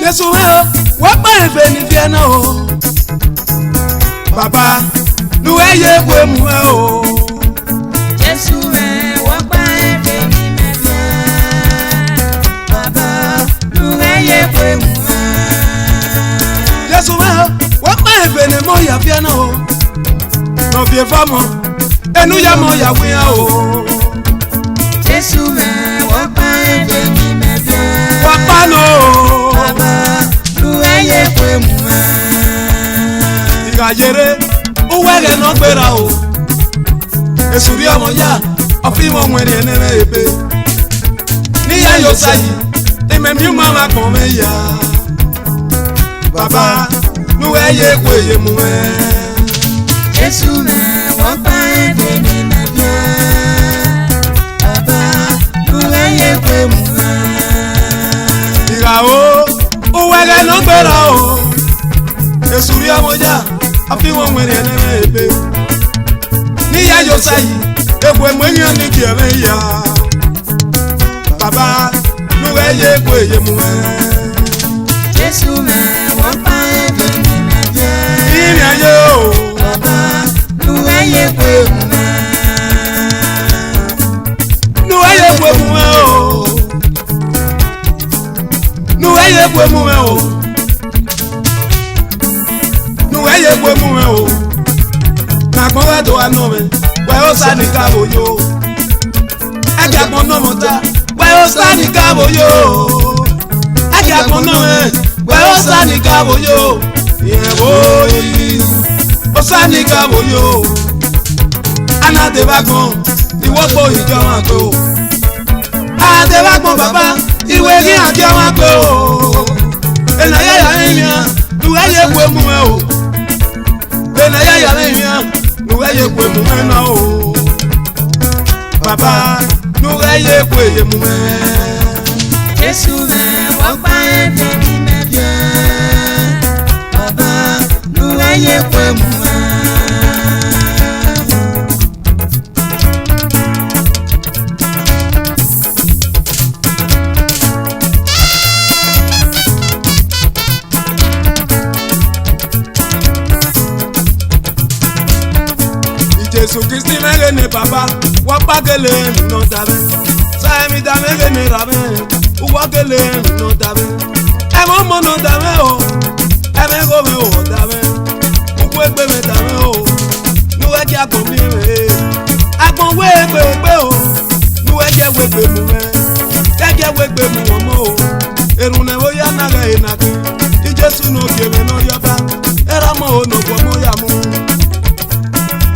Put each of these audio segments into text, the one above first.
Ijesu Oren wapa efe ni fiena o. Baba nuweye kwe muwe o. Ijesu Oren wapa efe ni mefia. Baba nuweye kwe muwe. Ijesu Oren wapa efe ni moya fiena o. No fie famo enu ya moya wia o. Ijesu Oren wapa efe ni mefia. Wapa no. Baba nuweye kwe muwe. Igayere uwege no gbera o. Esuri omo ya ofimo nwere enere ebe. Ni ya yo sayi imemi mama kon me ya. Baba nuweye kwe ye muwe. Ijesu Oren wapa efe ni mefia. Baba nuweye kwe muwe. Igao uwege no gbera o. Esuri omo ya ofimo nwere enere ebe. Ni ya yo sayi ekwe mwenye ni kieme ya. Baba nuweye kwe ye muwe. Ijesu Oren wapa efe ni mefia. Imi ayo. Baba nuweye kwe muwe. Nuweye kwe muwe o. Nuweye kwe muwe o. Nuweye kwe muwe o. Nakon we do anome we osani kabo yo. Aja pon no mota we osani kabo yo. Aja pon no we osani kabo yo. Yewo yi osani kabo yo. Ana de bagon iwo po ijo wan pe o. Ana de bagon baba iwe ri an je wan pe o. Ena ya ya emian nuweye kwe muwe o. Ena ya ya emian nuweye kwe muwe na o. Baba nuweye kwe ye muwe. Ijesu Oren wapa efe ni mefia. Baba nuweye kwe muwe. Ijesu Kristi megene baba wapa gele no dabe. Sa mi da megene rabe uwa gele no dabe. E mo no dabe o. E me go me o dabe. Uku egbe me dabe o. Nuwe ki agbon mi re. Agbon we egbe o. Nuwe ki egbe mu me. Keke egbe mu omo o. Erun ne wo ya na ga inaki. Ijesu no ki me no yoba. Era mo o no po mo ya mu.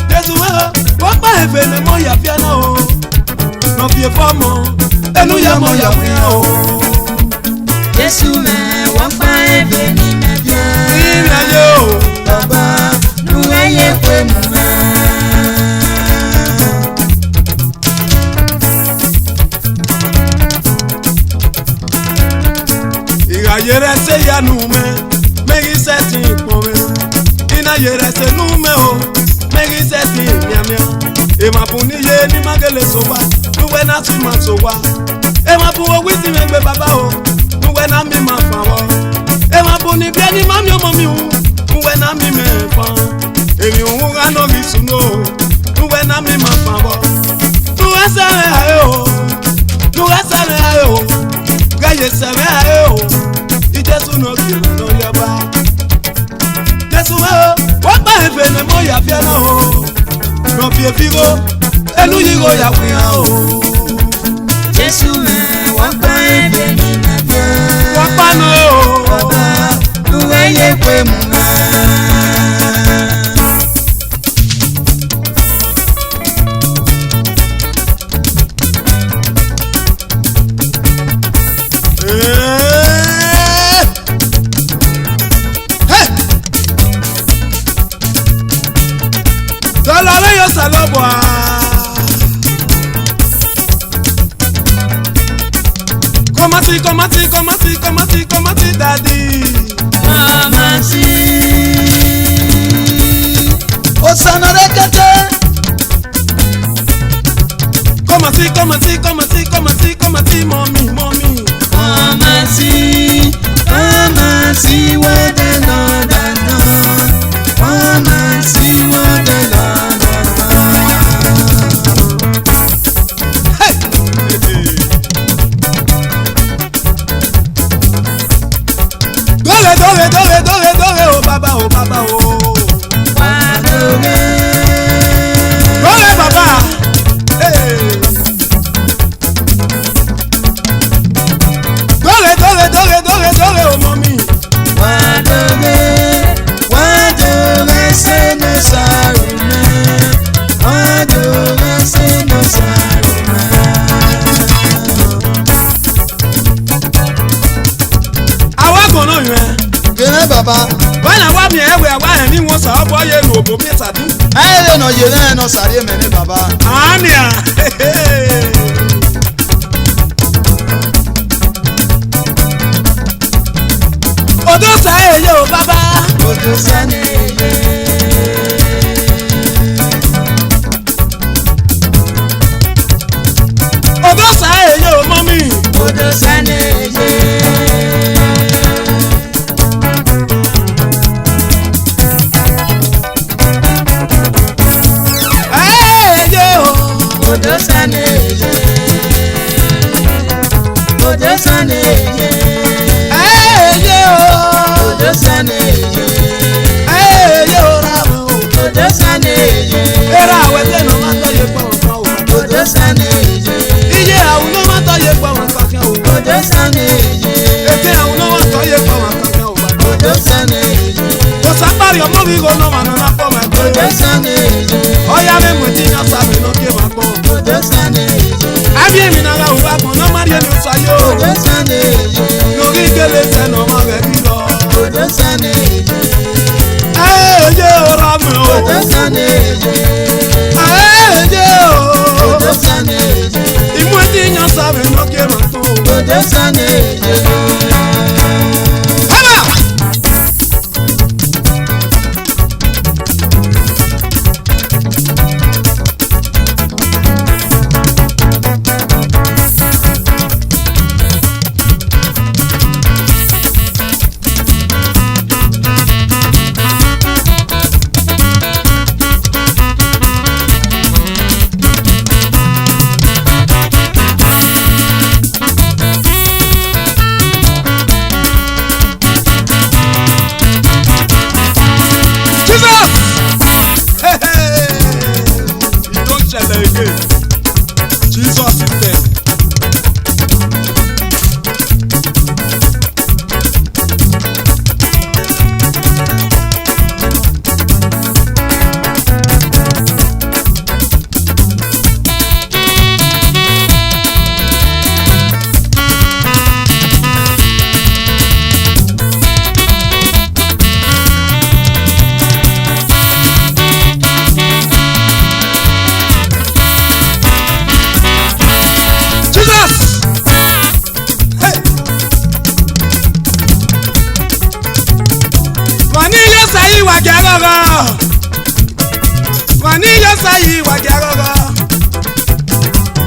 Ijesu Oren wapa efe ni moya fiena o. No fie famo enu ya moya wia o. Ijesu Oren wapa efe ni mefia. Imi ayo. Baba nuweye kwe muwe. Igayere se ya nume megi se ti pon me. Ina yere se nume o megi se ti miamia. E ma bu ni ye ni magele so wa nuwe na tu ma so wa. E ma bu owi ti me gbe baba o nuwe na mi ma fa wo. E ma bu ni bi ni mami o mo mi u nuwe na mi me fa. Emi o ga no mi suno nuwe na mi ma fa wo. Nuwe se me ayo. Nuwe se me ayo. Gaye se me ayo. Ijesu no ki no yoba. Ijesu Oren wapa efe ni moya fiena o. No fie figo enu yigo ya wia o. Ijesu Oren wapa efe ni mefia. Wapa no. Baba nuweye kwe muwe. Salale yo salobwa. Komati daddy. Mamasi. Osanare kete. Komati mommy. Come and see what the Lord has done. Come and see what the Lord has Dole, oh Baba, oh. Dole Baba, hey. Dole, oh mommy. Dole, say no sorrow, man. Dole, say no sorrow, man. Awa gono yẹn. Gẹ́nẹ́ bàbá. Wọ́n náà wá mi ẹ̀wẹ̀ àwa ẹ̀ ní wọ́n sọ ọ́ bọ́ yẹ lò bò mí sàdú. Ayẹyẹ nọ yẹ lẹ́yìn náà Osariemen ní bàbá. Àánìà. Odò sa èyẹ o bàbá. Odò sani èyẹ. Odò sa èyẹ o mọ́mí. Odò sani èyẹ. Odò sani èyẹ. Odò sani èyẹ. Èyẹ o. Odò sani èyẹ. Èyẹ o ràmù o. Odò sani èyẹ. Era àwẹ̀ tẹ̀ ló máa tọ́ yẹ pọ̀ nǹkan o. Odò sani èyẹ. Iye àwọn ló máa tọ́ yẹ pọ̀ nǹkan kan o. Odò sani èyẹ. Ètè àwọn ló máa tọ́ yẹ pọ̀ nǹkan kan o. Odò sani èyẹ. Kò sápárì ọmọ mi kò náà máa nana pọ̀ máa gbé. Odò sani èyẹ. Ọ̀ya mẹ́mu ti yan sábẹ̀ lókè máa pọ̀. Odò sani èyẹ. Àbí èmi náà ra òwúrọ̀ àpọ̀ náà má rí ẹni sọ yó. Odò sani èyẹ. Lórí kélé sẹ́nu ọmọ rẹ̀ bí lọ. Odò sani èyẹ. Èyẹ o ràmù o. Odò sani èyẹ. Èyẹ o. Odò sani èyẹ. Ìmú ti yan sábẹ̀ lókè máa pọ̀. Odò sani èyẹ. Jesus is dead.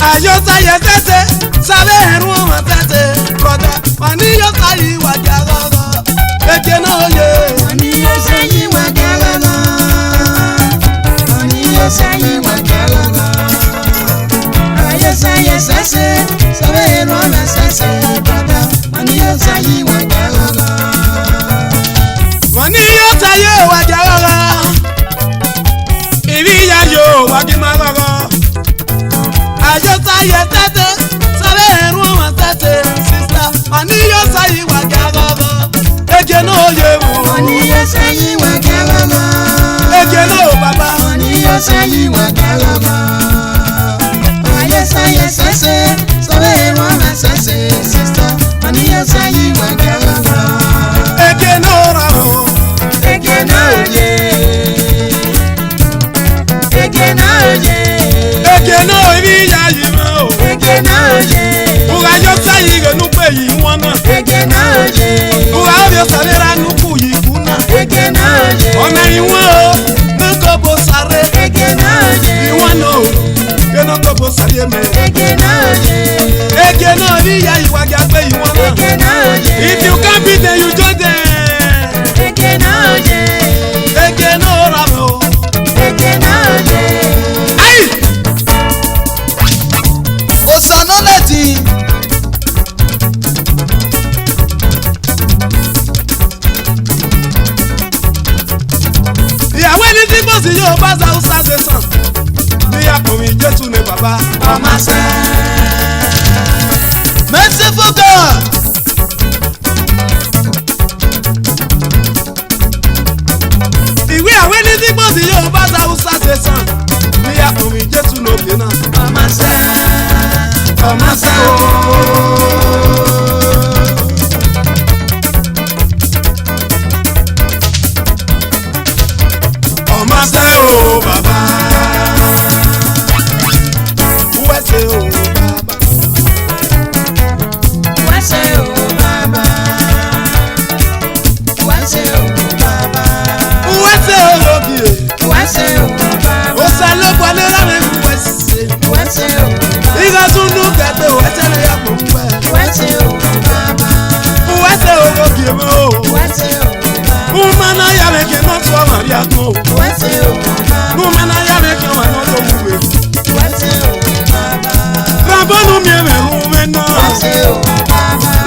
Ayo saye tete, sabe heru ma tete, koda. Maniyo sayi wa jagaga, eke no ye. Maniyo sayi wa jagaga, maniyo sayi wa jagaga. Ayo saye sese, sabe heru ma sese, koda. Maniyo sayi wa jagaga. Maniyo saye wa jagaga, ibi ya yo wa kimagaga. Ayo saye tete, sabe heru ma tete, sister. Maniyo sayi wa jagaga, eke no ye mo. Maniyo sayi wa jagaga, eke no baba. Maniyo sayi wa jagaga. Ayo saye sese, sabe heru ma sese, sister. Maniyo sayi wa jagaga. Eke no ramo, eke no ye, eke no ye. eke no ibi ya yi mo. Eke no ye, Uga yo sayi ge nupe yi wana. eke no ye, Uga yo salera nuku yi kuna. eke no ye, Ona iwa o, nuko bo sare. eke no ye, Iwa no, ke no ko bo Osariemen. eke no ye, Eke no via iwaga pe iwon na. Eke na oye. If you can't beat them, you join them. Eke na oye. Eke no ramo. Eke na oye. Aye. Osanoleti. Ìyàwó ẹni tí kò sí yóò bá Hausa ṣe sàn. Bí akọ̀wé Jésù ni bàbá. Ọmọ sẹ́. Merciful God. Ìwé àwọn ẹni tí kò sí yóò bá Hausa ṣe sàn. Bí akọ̀wé Jésù ní òkè náà. Ọmọ sẹ́. Ọmọ sẹ́ ooo. Ọmọ ṣẹ́ o bàbá. Wẹ́sẹ̀ o bàbá. Wẹ́sẹ̀ o bàbá. Wẹ́sẹ̀ o bàbá. Wẹ́sẹ̀ o lóbi e. Wẹ́sẹ̀ o bàbá. Ó sá ló kọ́ ní lára ìlú wẹ́sẹ̀. Wẹ́sẹ̀ o bàbá. Ìgbà tún nù kẹ́tẹ́ wẹ́sẹ̀ lè yà pọ̀ ń wẹ̀. Wẹ́sẹ̀ o bàbá. Wẹ́sẹ̀ o lóbi e mọ́ o. Wẹ́sẹ̀ o bàbá. Umana ya meke no to Maria go. Wẹ́sẹ̀ o bàbá. Umana ya meke wa no to wuwe. Wẹ́sẹ̀ o bàbá. Rabonu mi eme rume na. Wẹ́sẹ̀ o bàbá.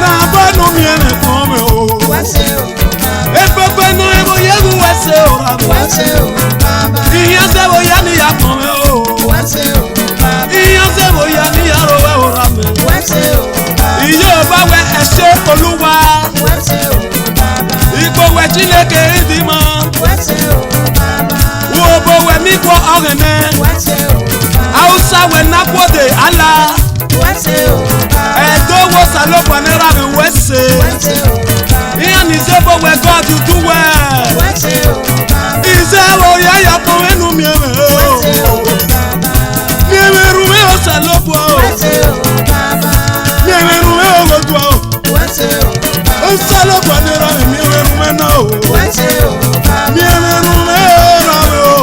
Rabonu mi eme kome o. Wẹ́sẹ̀ o bàbá. Epepe no ebo yegu wese o rabu. Wẹ́sẹ̀ o bàbá. Iya se bo ya ni ya kome o. Wẹ́sẹ̀ o bàbá. Iya se bo ya ni ya rowe o rame. Wẹ́sẹ̀ o bàbá. Iye ba we ese Olúwa. Wẹ́sẹ̀ o bàbá. Ipo we Chineke idi mo. Wẹ́sẹ̀ o bàbá. Wo bo we mi kwo orene. Wẹ́sẹ̀ o bàbá. Hausa we na kwode ala. Wẹ́sẹ̀ o bàbá. Edo wo salopa ne rame wese. Wẹ́sẹ̀ o bàbá. Iyan ni sebo we God do well. Wẹ́sẹ̀ o bàbá. Isebo ya ya po enu mi eme o. Wẹ́sẹ̀ o bàbá. Mi eme rume o salopo o. Wẹ́sẹ̀ o bàbá. Mi eme rume o godo o. Wẹ́sẹ̀ o bàbá. O salopa ne rame mi eme rume na o. Wẹ́sẹ̀ o bàbá. Mi eme rume o rame o.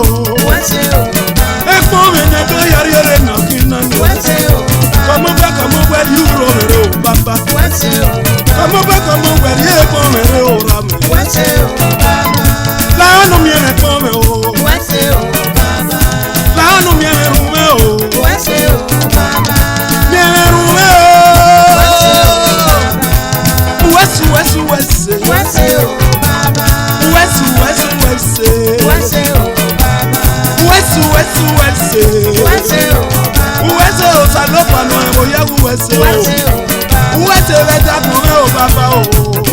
Wẹ́sẹ̀ o bàbá. Ekpo me ne do yari yare na kina ni. Wẹ́sẹ̀ o bàbá. Como we yuro mere o baba. Wẹ́sẹ̀ o bàbá. Como we ye po mere o rame. Wẹ́sẹ̀ o bàbá. Laanu mi eme kome o. Wẹ́sẹ̀ o bàbá. Laanu mi eme rume o. Wẹ́sẹ̀ o bàbá. Mi eme rume o. Wẹ́sẹ̀ o bàbá. Wẹ́sù wẹ́sù wẹ́sẹ̀. Wẹ́sẹ̀ o bàbá. Wẹ́sù wẹ́sù wẹ́sẹ̀. Wẹ́sẹ̀ o bàbá. Wẹ́sù wẹ́sù wẹ́sẹ̀. Wẹ́sẹ̀ o bàbá. Wẹ́sẹ̀ o salopa no ebo yawu wẹ́sẹ̀ o. Wẹ́sẹ̀ o bàbá. Wẹ́sẹ̀ wẹ́sẹ̀ akọ̀wé o bàbá o.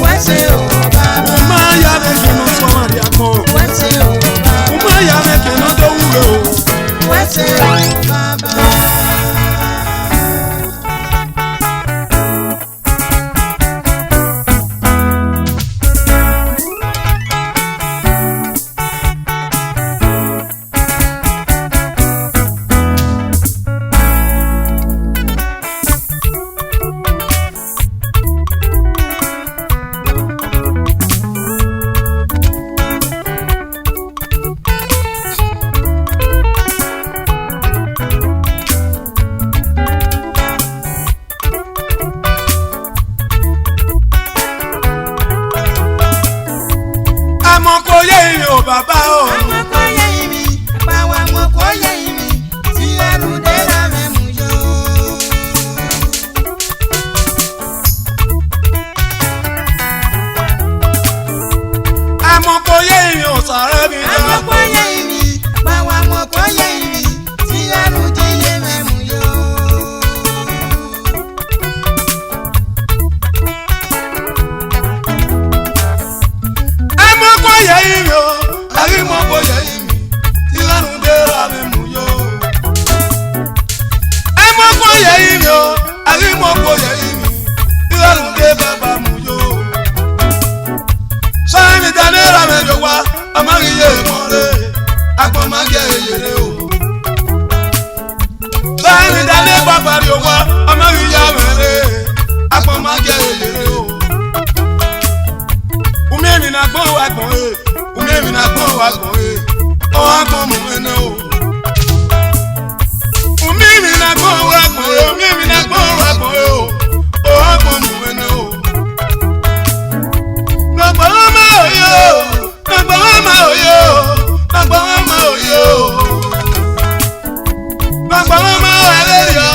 Wẹ́sẹ̀ o bàbá. Uma ya meke no so mari akọ̀. Wẹ́sẹ̀ o bàbá. Uma ya meke no do wure o. Wẹ́sẹ̀ o bàbá. Àmọ́ kò yé ìrìn o bàbá o. Àwọn kò yẹ ìrì, báwa wọn kò yẹ ìrì, tí ẹrù dé lámẹ́ mú yó. Àmọ́ kò yé ìrìn o sọ̀rọ̀ mi Àwọn lọ. kò yẹ ìrì, báwa wọn kò yẹ ìrì, tí ẹrù dé yé mẹ́mú yó. Àmọ́ kò yé ìrìn o. Àrímọ́ kò yé ìrìn. Ìlànà dé ra mi mú yó. Àmọ́ kò yé ìrìn o. Àrímọ́ kò yé ìrìn. Ìlànà dé bàbá mú yó. Sọ́yìn mi ta ní ra mi jọ wá. Àmọ́ kì í yé ìmọ̀ rẹ̀. Àpọ̀ máa gé èyèrè o. Sọ́yìn mi ta ní bàbá rí o wá. Àmọ́ kì í yá mẹ́rẹ̀. Àpọ̀ máa gé èyèrè o. Umemi na gbọ́n wa gbọ́n e. Umemi na gbọ́n wa gbọ́n e. Ọwọ́ gbọ́n mú ẹnẹ o. Umemi na gbọ́n wa gbọ́n e. Umemi na gbọ́n wa gbọ́n e o. kwa mama Valerio,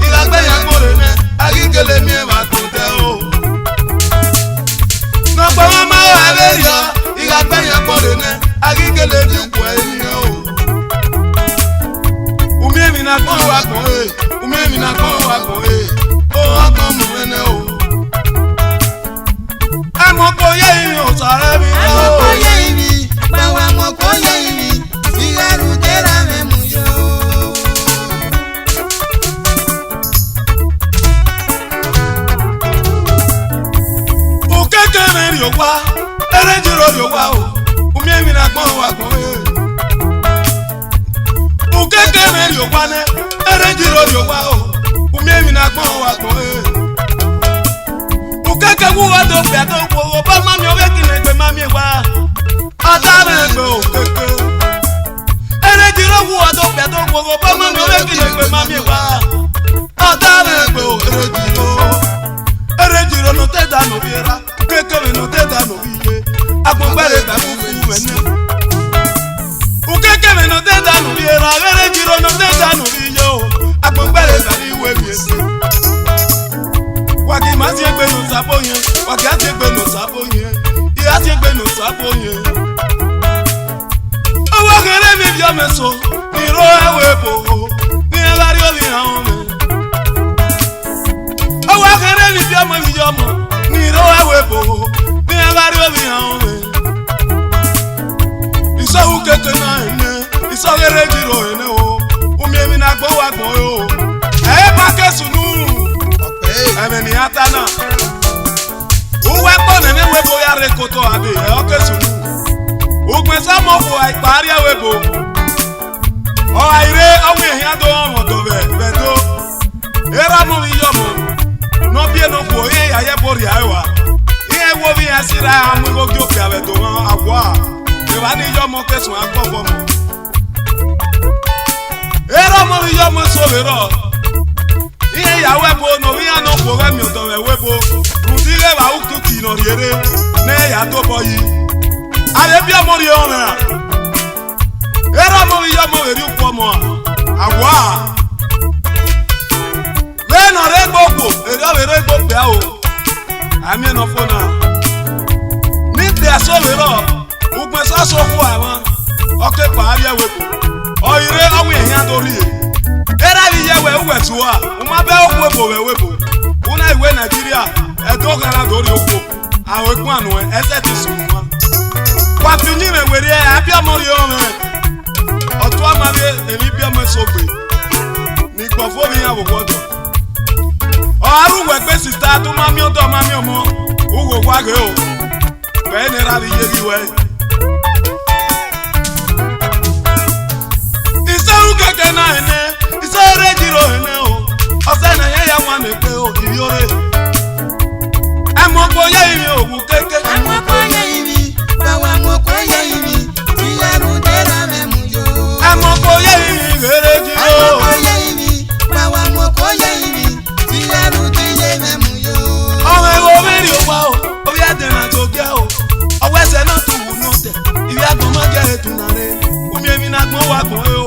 igakpenya korene, agikele mie makote o. No kwa mama Valerio, igakpenya korene, agikele dukwe enye o. Umemi na kon wa kon e, umemi na kon wa kon e, o akon mu ene o. Amoko ye yin Osaremwinda o. Amoko ye yin, bawa amoko ye yin, sigaru tera memu yo. Ukeke meri owa, erejiro yowa o, umemi na kon wa kon e. Ukeke meri owa ne, erejiro yowa o, umemi na kon wa kon e. Ukeke wuwa do pe do wo ba mami o weki na gbe mami wa. Atare gbe ukeke. Erejiro wuwa do pe do wo ba mami o weki na gbe mami wa. Atare gbe erejiro. Erejiro no te da no biera, ukeke me no te da no biye. Agbogbere gba mu fu mene. Ukeke me no te da no biera, erejiro no te da no biye o. Agbogbere gba ni we mi ese. Wagi ma ti egbe no sabo yen, wagi a ti egbe no sabo yen, iya ti egbe no sabo yen. Owo kere mi bi ome so, ni ro ewe bo, ni elari obi han me. Owo kere mi bi ome mi yomo, ni ro ewe bo, ni elari obi han me. Iso ukeke na ene, iso kere jiro ene o, umi emi na gbo wa gbon o. Pa kesunu. Emeni atana. Uwe pone me webo ya rekoto ade e okesunu. Ugbe samofo aipari webo. O aire awu ehia do omo do bedo. Era mo yomo. No bie no ko ye ya ye bori awa. Iye wo bi asira amu go gyoke abedo agwa. E ba ni yomo kesun akofo mo. Era mo yomo so vero. Iye ya webo no wi ano ko we mi odo webo rudire wa ukuti no riere na ya to boyi ale bi amori ona era mo wi mo eri upo mo agwa le no re gbogbo eri o re gbogbo a o ami no fona ni te aso vero ugbe so so ku awon oke pa ari webo o ire awu ehin adori era bi yewe uwetuwa uma be ogwebo webo una iwe Nigeria edo gara dori ogbo awe ku anu ese ti sunwa wa pinyi me were abia mori o me otu amabe emi bia mo sogbe ni gbofo mi ya wogodo o aru we pe sister to mami odo mami omo ugo kwage o be ni ra bi yebi we isaru keke na ene isere jiro ene o ose na ye ya wa me pe o iyore amoko ye imi ogu keke Amoko ye imi, bawa amoko ye imi, sigaru tera memu yo. amoko ye imi gere jiro Amoko ye imi, bawa amoko ye imi, sigaru tera memu yo. ọmọ ẹwọ mẹ́rin ó wá o orí àdẹ̀nà tó gẹ́ o ọwọ́ ẹsẹ̀ náà tó wù náà tẹ̀ ìwé àgbọ̀n má jẹ́ ètò náà rẹ̀ omi èmi náà gbọ́n wà gbọ́n o.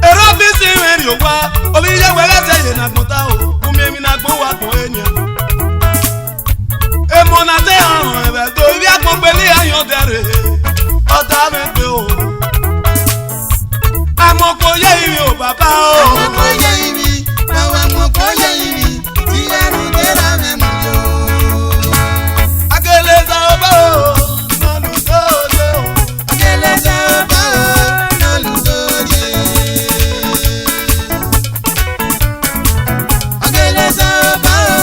èrò bí sí mẹ́rin ó wá omi yẹ wẹ́rẹ́sẹ̀ yẹn náà gbọ́n tá o omi èmi náà gbọ́n wà gbọ́n ènìyàn. èmo náà tẹ́ ọ̀rùn ẹ̀bẹ̀ tó ìwé àgbọ̀n pẹ̀lú ayọ̀ dẹ̀rẹ̀ ọ̀tá mi gbé o. àmọ́ kò yẹ ìrìn ò bàbá o. Amoko ye imi, bawa amoko ye imi, sigaru tera memu yo. Ageleza oba o, noludode o. Ageleza oba o, noludode. Ageleza oba o,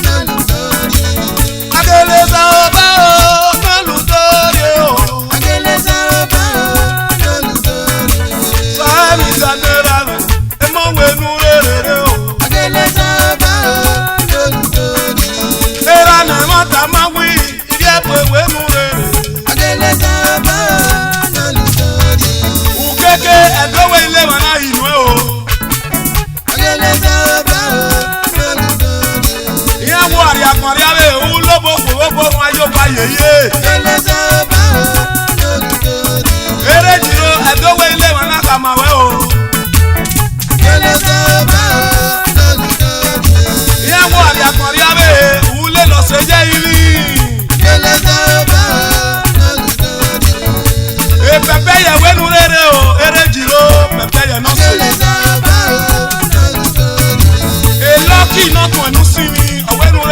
noludode. Ageleza oba o, noludode o. Ageleza oba o, noludode. Sami zanera me, emo wenu rere o. Ageleza oba o, noludode. Era na mata mawi, ibi epo wenu rere. Ageleza oba o, noludode. Ukeke edowe ile mana inu e o. Ageleza oba o, noludode. Iya wo ari akori abe o lobo fowo run ayo ba yeye. Ageleza oba o, noludode. Ere jiro edowe ile mana kamawe o.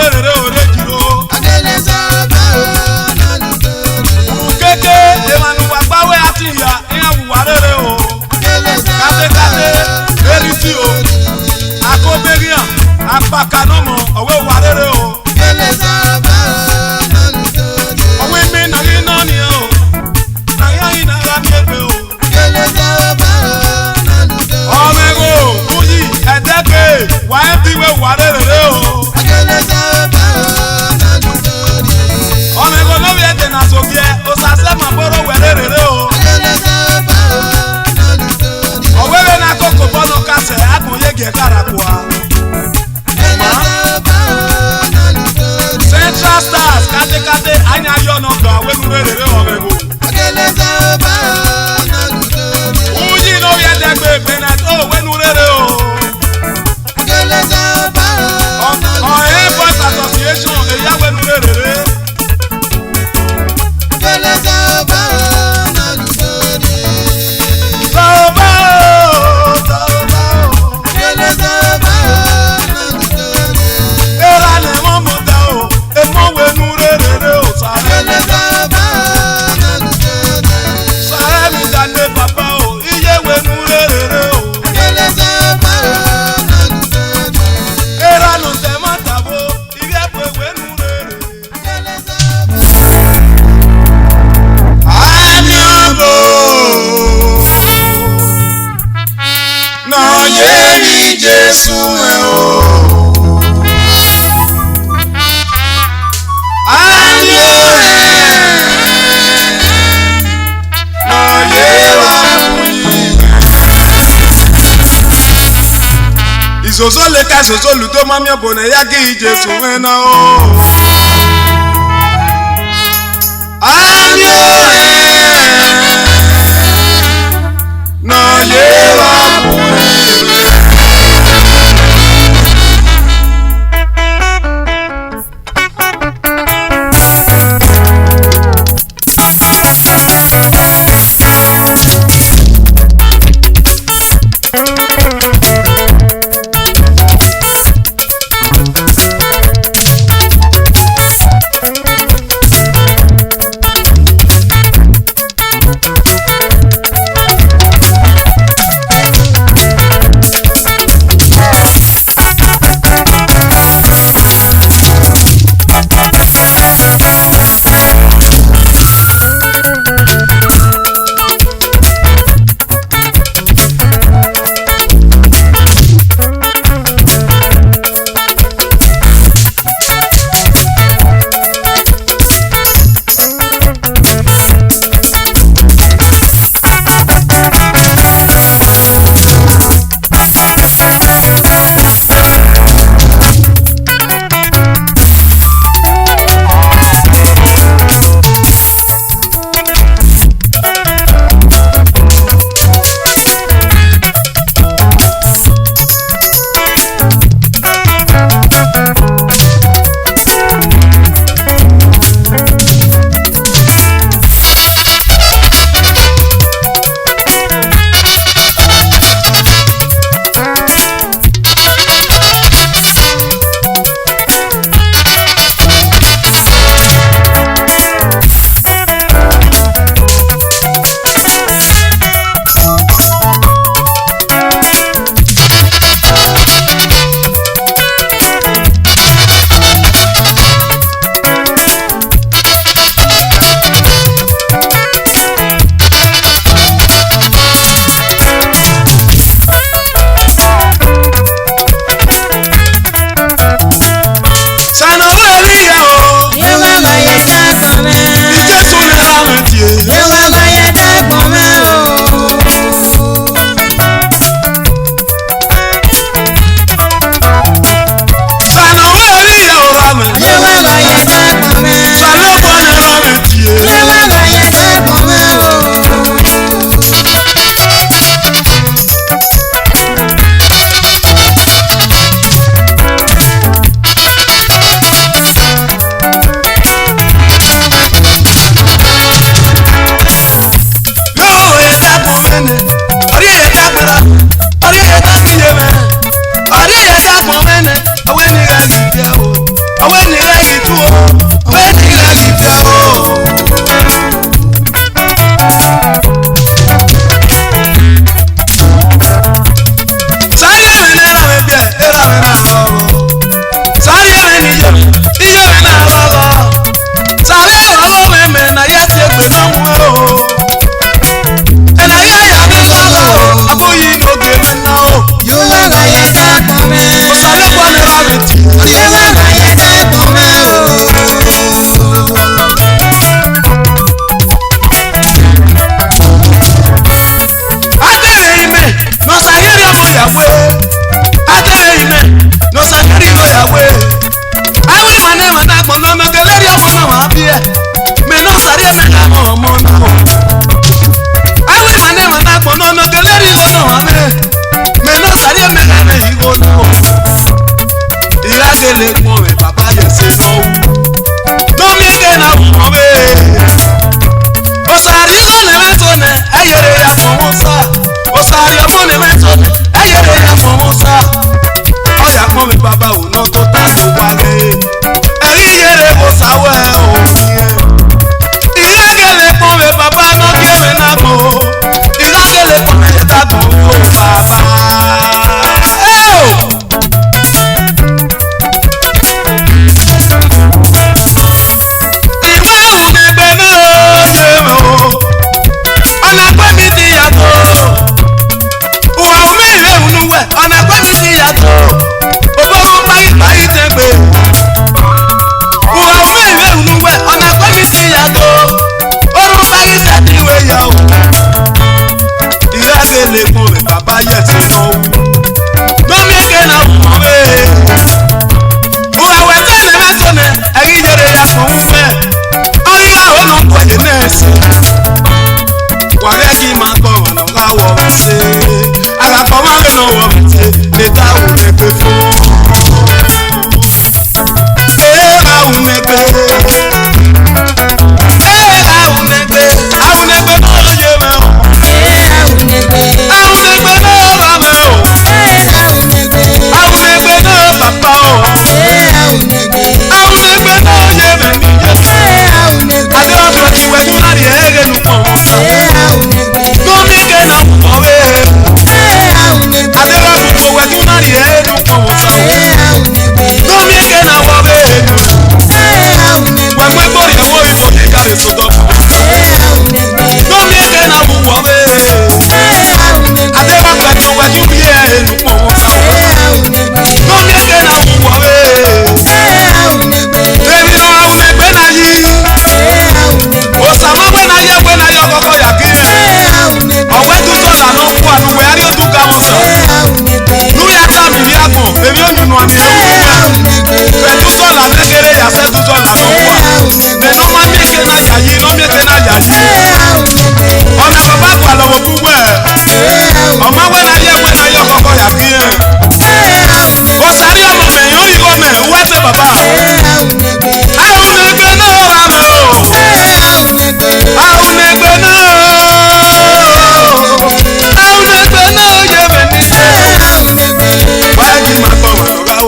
warere ore jiro. Ageleza ba na ludo. Keke emanu wagbawe ati ya iyan warere o. Ageleza Kate erisi o. Akoberian apakanomo owe warere o. Ageleza ba na ludo. Owe mi na ri no ni o. Na ya ina ra mi ebe o. Ageleza ba na ludo. Omego uyi edeke wa ebiwe warere o. Ageleza ba na ludo. Omego no we ete na sofie o sase maboro werere o. Ageleza ba na ludo. Owere na koko bono kase agunye ge karakwa. Ageleza ba na ludo. Central Stars kate anya yo no ga werere omego. Ageleza ba na ludo. Uyi no we edegbe benet o werere o. Ageleza ba na ludo. Ohe Boys Association eya werere. Ageleza ba na ludo. Soba o. Ageleza ba na ludo. Era le mo muta o. E mo werere o sare. Ageleza ba na ludo. Sare mi dande papa o. Iye werere o. Ageleza ba na ludo. Era no te matabo. Iye pe werere. Ageleza Amiabo. Na ye ni Jesu e o. Amio na ye wa muyi. Izozo leka izozo ludo mamia bone ya gi Jesu e na o. Amio na ye wa muyi.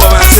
Why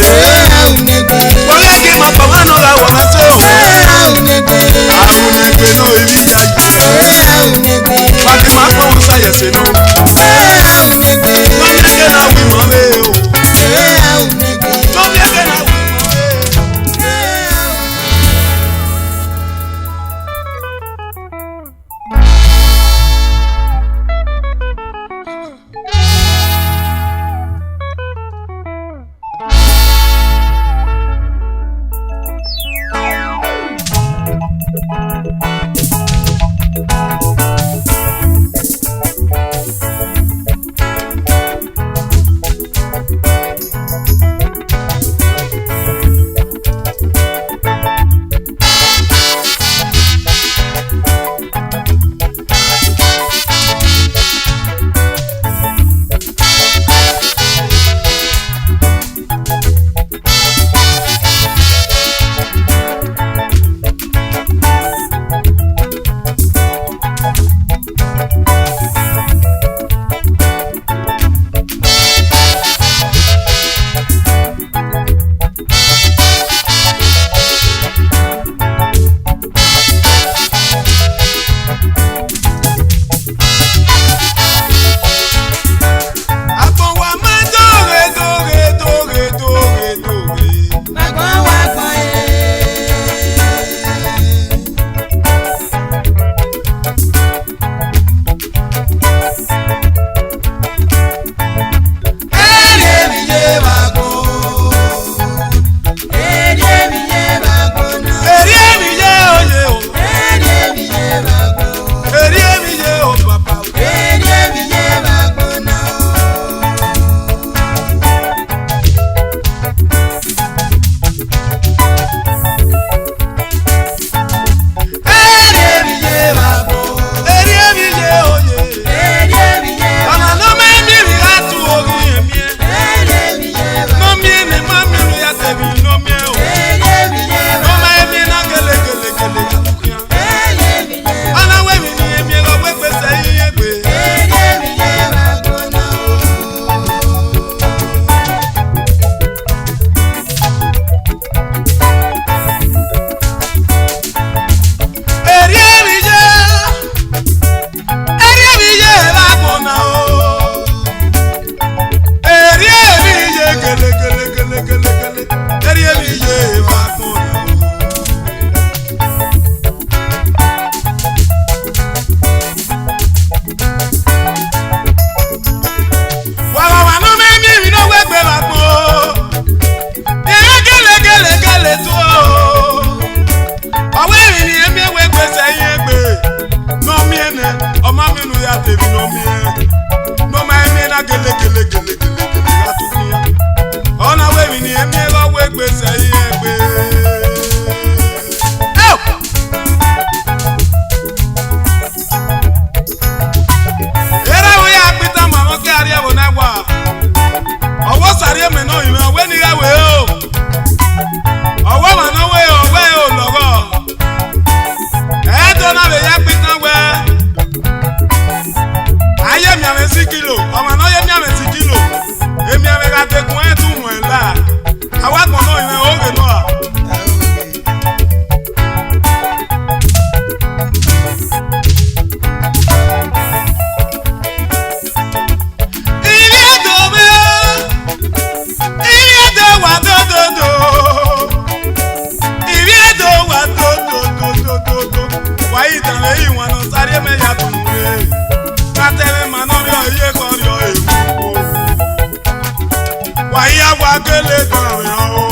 kele dọ̀rọ̀ o.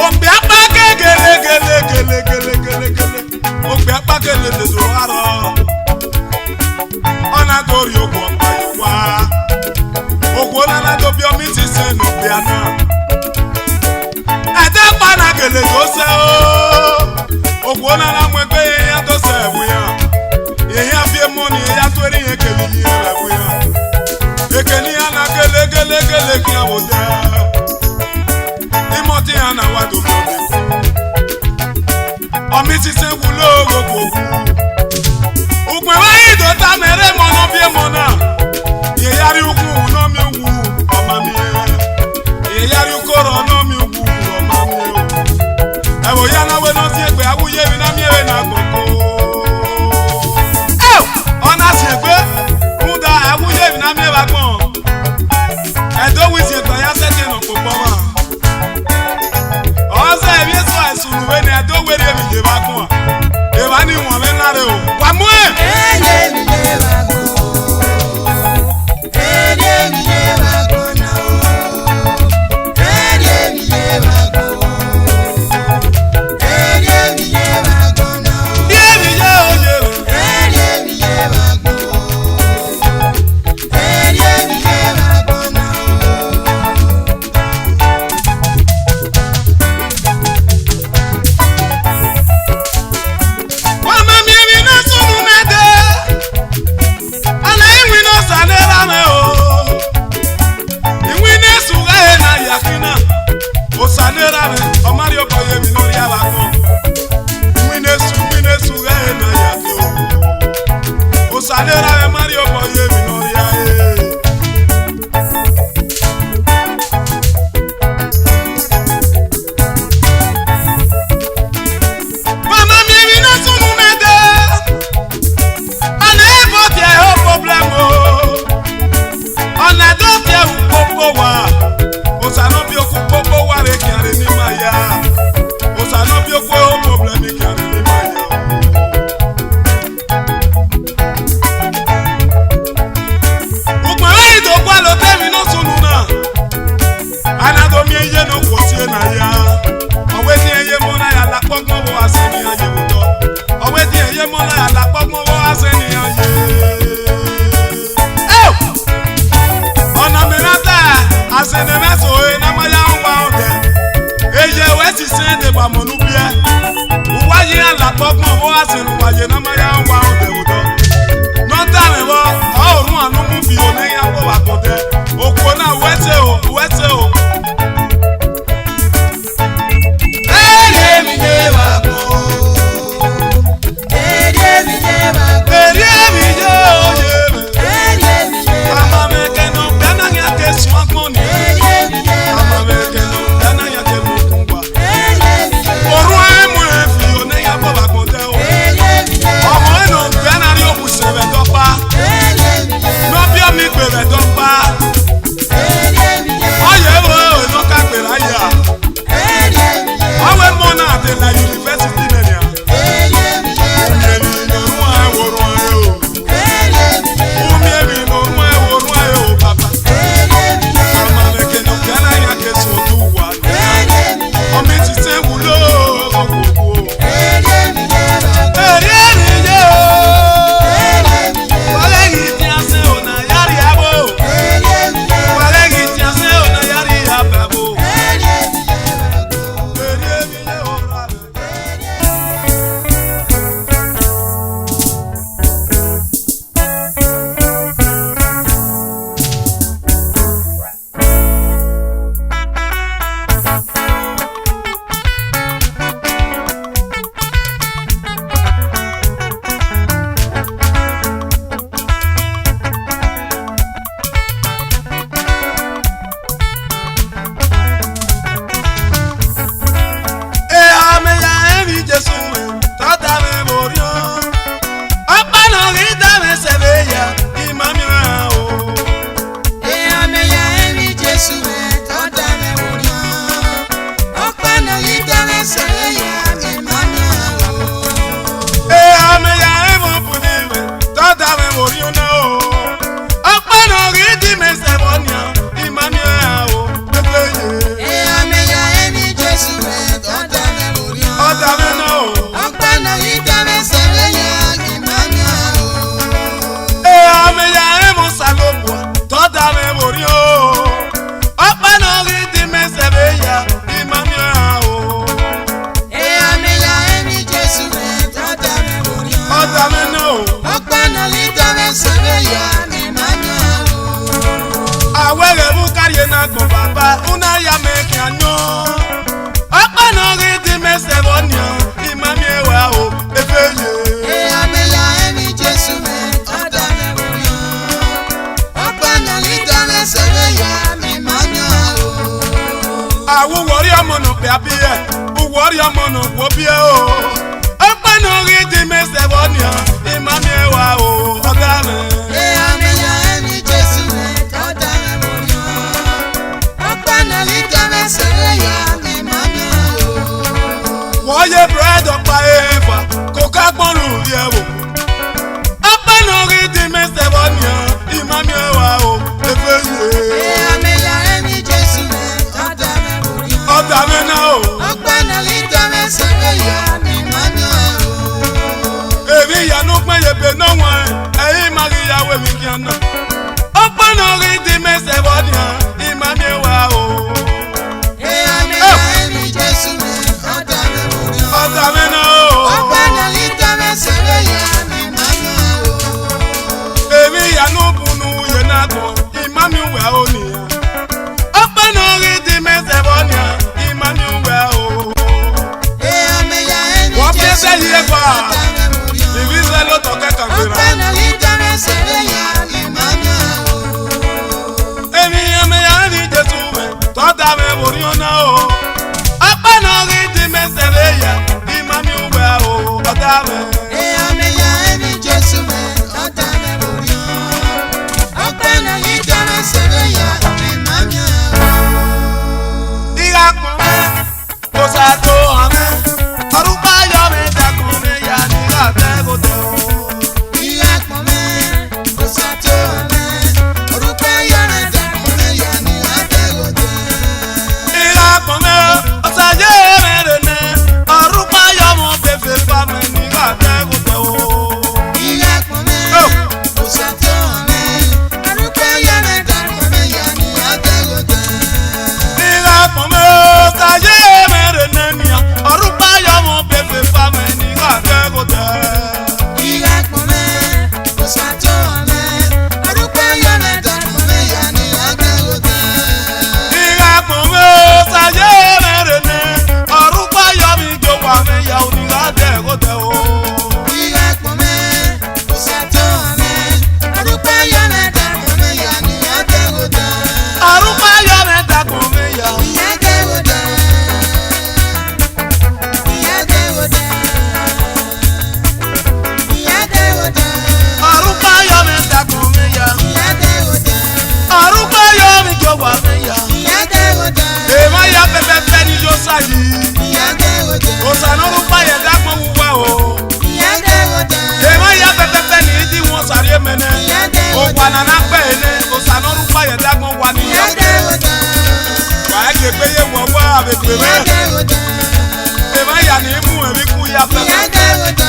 Ògbé apá gele. Ògbé apá gele lè tó arọ. Ọ̀nà torí ogun ọ̀pá yìí wá. Ogun ọ̀nà tó bí omi ti sẹ́nu bí àná. Ẹ̀dẹ́ pana gele tó sẹ́ o. Ogun ọ̀nà mú ẹgbẹ́ yẹn tó sẹ́ ẹ̀wù yẹn. Yẹn fi mú ni yẹn tó rí yẹn kèmí yẹn ẹ̀wù yẹn. Èkèní àná gele kí a wò jẹ́. Ìmọ̀ tí àná wà tó fi ọ̀dẹ̀ kú. Omi ti sẹ́ wù lóògùn. Ugbe wáyé tó ta mẹ́rẹ́ mọ́ náà bí mọ́ náà. Yẹ̀yárí ukwu náà mi wù ọmọ mi. Yẹ̀yárí ukóró náà mi wù ọmọ mi. Ẹ̀wò yá náà wẹ́ náà sí ẹgbẹ́ awúyé mi náà mi ẹ̀rẹ́ náà gbogbo. Ọ̀nà sì ẹgbẹ́ ń da awúyé mi náà mi ẹ̀rẹ́ gbọ̀n. Ẹ̀dọ́ wí sí ẹgbẹ́ yá sẹ́tẹ̀ náà kò pọ̀ wá. Ọ̀sẹ̀ ẹ̀mí sọ ẹ̀sùn ìwé ni ẹ̀dọ́ wẹ́rẹ́ mi yé bá gbọ̀n. Èèwà ni wọ̀n mi náà rẹ̀ o. Wà mú ẹ̀. Ọmọ ẹnu gbẹ́nà Awere bukarie na go baba una ya make anyo. Apa no riti me sevonia imami ewa o efeye. E ameya emi Jesu me oda me buyo. Apa no riti me seveya mi manyo o. Awu wori omo no pe abie, u wori omo no wo bie o. Apa no riti me sevonia imami ewa o oda me. E ameya emi Jesu me oda me buyo. Apa no riti me seveya mi manyo o. Woye bread of Eva, coca bonu yewo. Apa no riti me sevonia imami ewa o efeye. E ameya emi Jesu me oda me buyo. Oda me na o. Apa no riti me seveya mi manyo o. Ebi ya no pe ye be no wan, eyi Maria we mi kiana. Apa no riti me sevonia imami ewa o. E ameya emi Jesu me oda me buyo. Oda me na o. Apa no riti me seveya mi manyo o. Ebi ya no bunu ye na go, imami we o ni. Apa no riti me sevonia imami we o. E ameya emi Wọ́n fi Jesu ẹsẹ̀ me yìí pa. oda me buyo. Ìbí sẹ́ ló tọ́ kẹ́kàn Apa gbéra. no riti me seveya mi manyo o. Èmi ẹ̀mí àrí Jésù mẹ́, tọ́da mi wò ní ọ̀nà o. Apa no riti me sevonia imami we o. Ọ̀dà mi. E ameya emi Jesu me oda me buyo. Apa no riti me seveya mi manyo o. Ìyá kan mẹ́, kò sàtó àmẹ́. Ọdúnpá yọ mi dẹ́kun mi yá ní àtẹ́gùtẹ̀ o. Iya pome, osato ame, orupe yare dakome ya ni adegote. Ìyá kan mẹ́, ọ̀sàyé mẹ́rin ní. Ọdúnpá yọ mọ fèfè bá mi ní àtẹ́gùtẹ̀ o. Iya pome, osato ame, orupe yare dakome ya ni adegote. Ìyá kan mẹ́, ọ̀sàyé mẹ́rin ní. Ọdúnpá yọ mọ fèfè bá mi ní àtẹ́gùtẹ̀. Iya pome, osato ame, orupe yare dakome ya ni adegote. Ìyá kan mẹ́, ọ̀sàyé mẹ́rin ní. Ọdúnpá yọ mi jó wà mí yá òní àtẹ́gùtẹ̀ o. Iya pome, osato ame, orupe yare dakome ya ni adegote. Ọdúnpá yọ mi dẹ́kun mi yá. Iya adegote. Iya adegote. Iya adegote. Ọdúnpá yọ mi dẹ́kun mi yá. Iya adegote. Ọdúnpá yọ mi jó wà mí yá. Iya adegote. Èèmọ̀ ya pẹpẹpẹ ní yóò sáyé. Iya adegote. Òsàn orúkọ yẹn dápọ̀ wúwẹ́ o. Iya adegote. Èèmọ̀ ya pẹpẹpẹ ní ìdí wọn sàrí mẹ́nẹ́. Òkú ànànà pẹ̀ ẹ̀nẹ́. Òsàn orúkọ yẹn dápọ̀ wà ní Iya yàtọ̀. adegote. Wàá gbé pé yé wọ̀ wá àbẹ̀pẹ̀ Iya rẹ̀. adegote. Èèmọ̀ ya ní imú ẹ̀mí kú ya Iya pẹpẹ. adegote.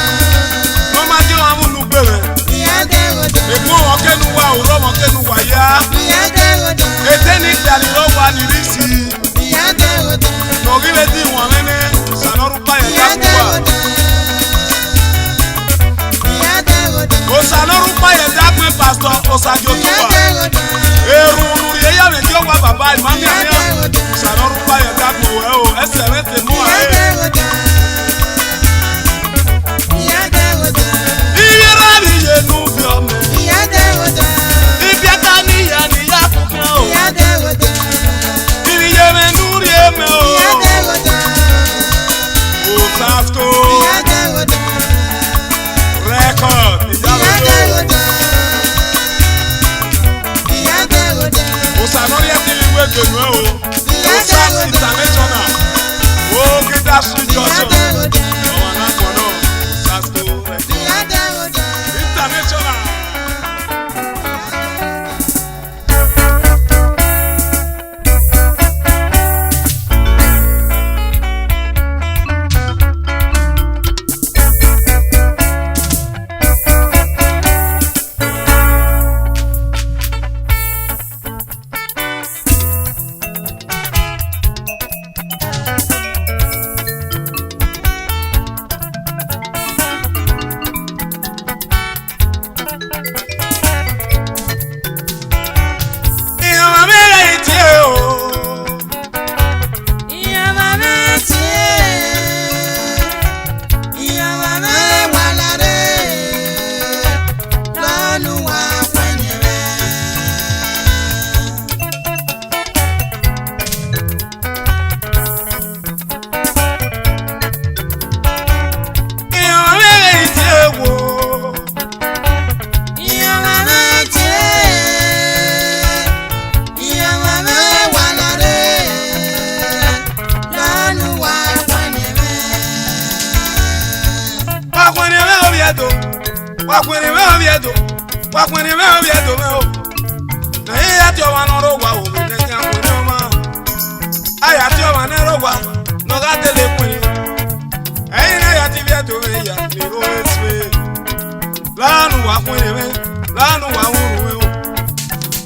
Wọ́n máa jẹ́ wọn amúnú gbèrè. Iya adegote. Ègbó wọn kẹ́nu wa òró wọn kẹ́nu wà yá. Iya adegote. Ètè ní ìdàlí ló wà ní rísì. Iya adegote. Nọ̀gílẹ̀ dì wọ̀n mẹ́nẹ́. Òsàn orúkọ yẹn Iya dápọ̀ wà. adegote. Iya adegote. Òsàn orúkọ yẹn dápọ̀ pásítọ̀ Òsàjò tó Iya wà. adegote. Eru olùyẹ yà mí kí ó wá bàbá ìmáàmì àmì sànọ́rùpá yẹn dàpọ̀ ẹ̀ o ẹsẹ̀ rẹ̀ tẹ̀ mú Iya àyè. adegote. Iya adegote. Iye rábì yé nu fi ọmọ. Iya adegote. Ibi ẹ̀ka níyà níyà fúnkẹ́ o. Iya adegote. Iye mẹ́ nú rí ẹ̀mẹ́ o. Iya adegote. Òsàsco Iya adegote. rẹ́kọ̀d Iya ìjàlódé. adegote. Iya adegote. Òsànọ́rí ẹ̀ ti ìwé gbẹ̀nu ẹ̀ o. Iya Òsàs adegote. international. Wakwini me obiedo. Wakwini me obiedo me o. Na ye ati o wanoro wa o me ne nya kwini o ma. Aya ati o wanero wa no ga tele kwini. Eyi na ya ti biedo me ya ni ro eswe. Lanu wakwini me, lanu wa uru me o.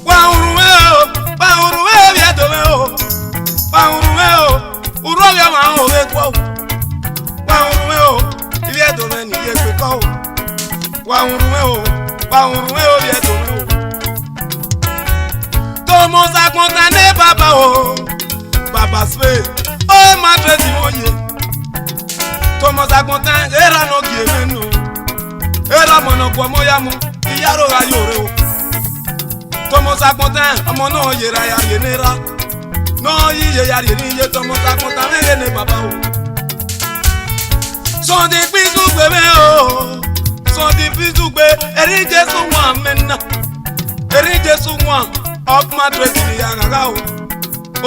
Wa uru me o, wa uru me obiedo me o. Wa uru me o, uru ya ma o we kwa. Wa uru me o, biedo me ni ye pe ko. Wa uru me o biedo me o. Tomo sa konta ne baba o. Baba sve, o ma tredi moye. Tomo sa konta era no gie menu. Era mono kwa moya mu, iyaro ga yore o. Tomo sa konta omo no yera ya yenera. No yiye ya ye tomo sa konta me ne baba o. So de pisu gbeme o. So the Pizugbe, Eri Jesu Oren menna. Eri Jesu Oren of Madrid ni yagaga o.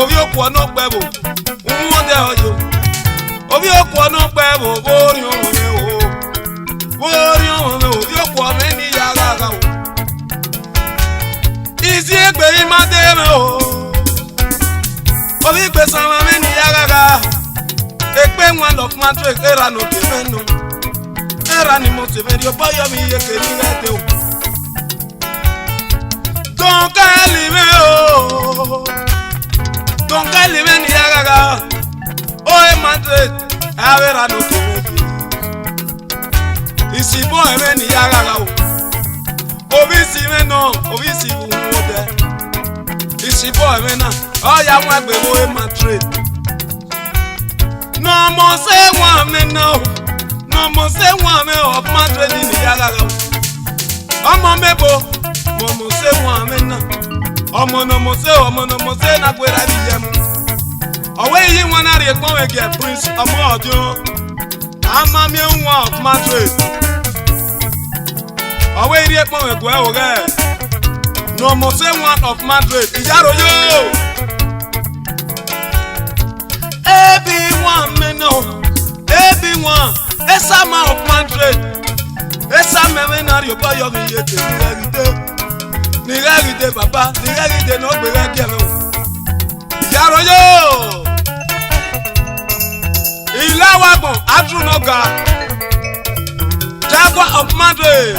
Obi okwo no pebo, unwode ojo. Obi okwo no pebo, bori o me o. Bori o me obi okwo me ni yagaga o. Izi egbe imade me o. Obi gbe sama me ni yagaga. Ekpe one of Madrid era no kemeno. Era ni mo se medio boyo mi ye ke ni gate o. Don kalime o. Don kalime ni agaga. O e Madrid, avera no to me. Isi bo e me ni agaga o. Obi si me no, obi si wu de. Isi bo e me na, o ya wa gbe bo e Madrid. No mo se wa me no. No mo se wa me of Madrid ni yagaga. Omo mebo, mo se wa me na. Omo no mo se na kwera bi yem. Owe yi wan na re pon we get prince omo ojo. Ama mi nwa of Madrid. Owe ri pon we gwa o ge. No mo se one of Madrid. Ijaro yo. Everyone me know. Everyone. Esa ma of Madrid. Esa me na ri opa yo mi yete ni regide papa ni regide no gbe re ke me yaro yo ilawa gbon adrunoga Jaguar of Madrid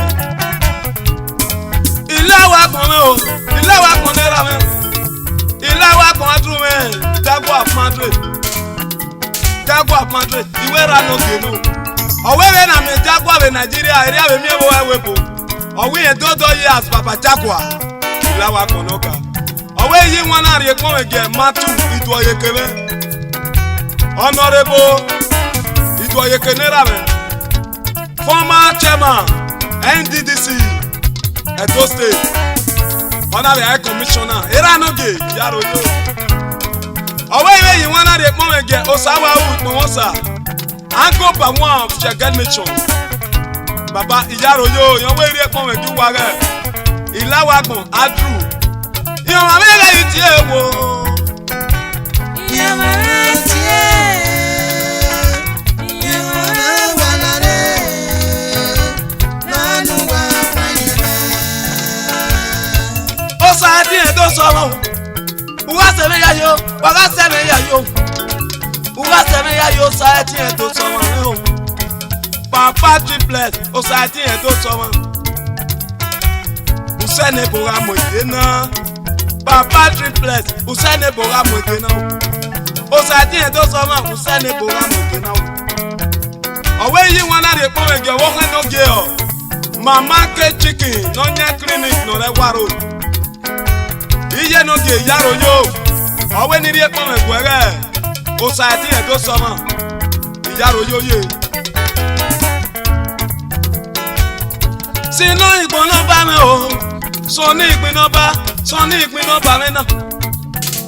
ilawa gbon me o ilawa gbon era me ilawa gbon adru me Jaguar of Madrid iwe ra no ge no. Owewe na me Jaguar we Nigeria area we mi ewo ewepo. Owe e dodo years papa Jaguar. Lawa konoka. Owe yi wana re kon we ge matu Idu Oyekebe. Honorable Idu Oyekenera me. Former chairman NDDC Edo State. Honorable High Commissioner era no ge yaro yo. Owe yi wana re kon we ge Osawa u Osa. Ango ba one of Chegan Nation. Baba Ijaro yo, yon we re pon we du wa re. Ilawa gbon adru. Yon ma me re iti e wo. Yon ma re iti e. Yon ma re wala re. Nanu wa fanyele. Osa di e do so mo. Uwa se me ya yo, waga se me ya yo. Uga se me ya yo society e do so mo. Papa triplet, society e do so mo. Usene bora mo idena. Papa triplet, usene bora mo idena. Society e do so mo, usene bora mo idena. Owe yi wana re pon we ge wo kan no ge o. Mama ke chicken no nya clinic no re waro. Iye no ge yaro yo. Owe ni re pon we gwere. Osariemen e do so mo. Ijaro yo ye. Sino igbon no ba me o. So ni ìpín nọ́mbà me na.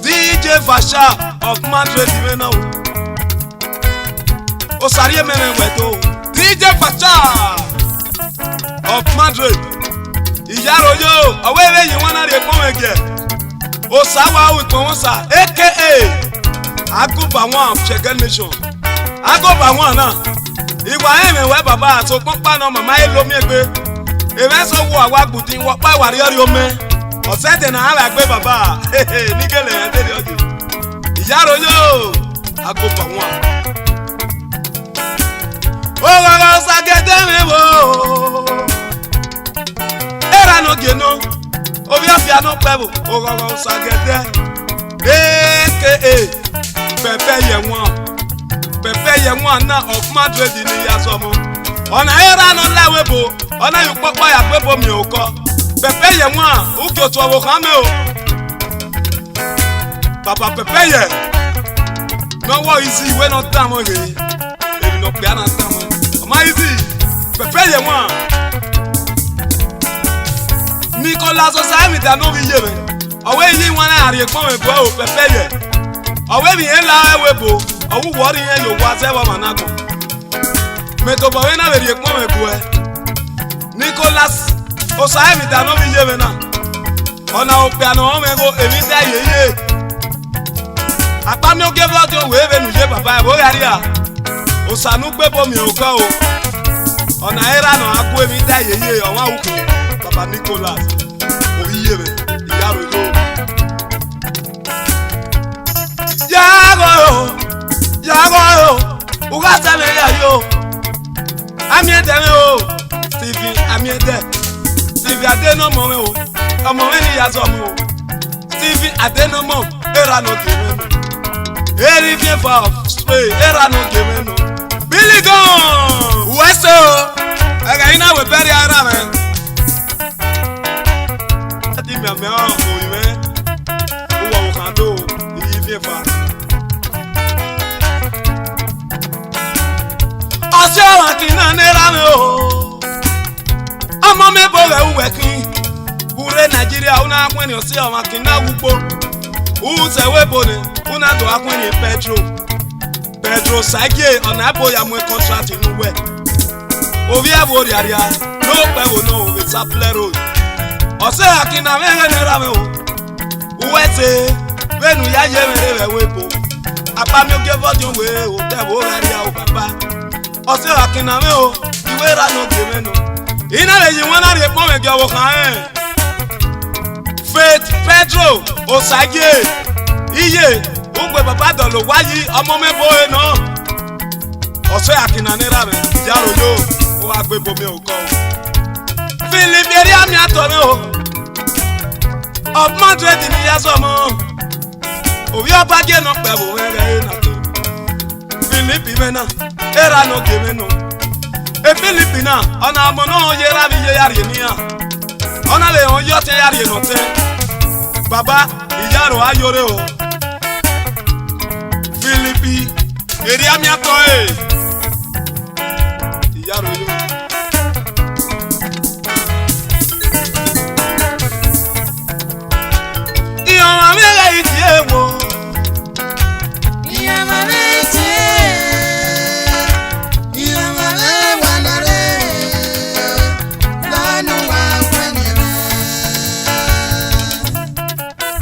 DJ Fasha of Madrid me na o. Osariemen me weto. DJ Fasha of Madrid. Ijaro yo, awewe yi wana re pon ege. Osawa o ipon wosa aka Agoba one of Chegan Nation. Agoba one na. Iwa eme we baba so ponpa no mama e lo mi egbe. Ebe so wo awa gbuti wo pa wari ori ome. Osete na ala gbe baba. Ni gele en teri oji. Iyaro yo. Agopa won. Ogogo sagede me wo. Era no geno. Obi afia no pebo. Ogogo sagede. Eke Pepe ye won na of Madrid ni yasomo. Ona era no lawebo. Ona yu popo ya pebo mi oko. Pepe ye won uki otu owo kan me o. Papa Pepe ye. No wo easy we no time o re. Ebi no pe ana time. O ma easy. Pepe ye won. Nicolas Osariemen no bi ye me. Owe yi won na ari pon me bo o Pepe ye. Owe bi en la ewebo. Owu wori yen yo wa se wa manago. Me to bo we na be ri pon me bo e. Nicolas Osariemen no bi ye me na. Ona o pe ana o me go emi da yeye. Apa mi o ge bo jo we be nu je baba e bo yari a. Osanu gbe bo mi o ko o. Ona era no aku emi da yeye o wa uku. Papa Nicolas o yiye me iyaro yo. Yago, ugasa me ya yo. Amiede me o, Stevie amiede. Stevie adeno mo me o, omo me ni yaso mo. Stevie adeno mo, era no geme no. Eri bien for spray, era no geme no. Billy gone, weso. Aga ina we beri ara me. Ati me me o ime. Uwa ukando, eri bien for. Ose wa kina nera me o. Amo me bo we uwekin. Ure Nigeria una akwen ose wa kina wugbo. U se we bone, una do akwen Pedro Sagie ona bo ya mu contract inu we. Ovi abori aria, no pe wo no we supply road. Ose akina me nera me o. Uwese, benu ya ye mere we bo. Apa mi o ge vodun we o te wo aria o baba. Ose akina me o, iwe ra no geme no. Ina le yin won na re pon me ge owo kan Faith Pedro Osagie. Iye, ugbe baba don lo wayi omo me bo e no. Ose akina nira me, jaro yo, o agbe bo me o ko. Philip eri ami ato me o. Of Madrid ni yasomo. Obi obage no pe bo ere na to. Philip me na era no geme no. E Filipina ona mo no yera bi ye yari ni a. Ona le on yo te yari no te. Baba iyaro ayore o. Filipi eri ami ato e. Iyaro yo. Iyo ma me ga iti ewo.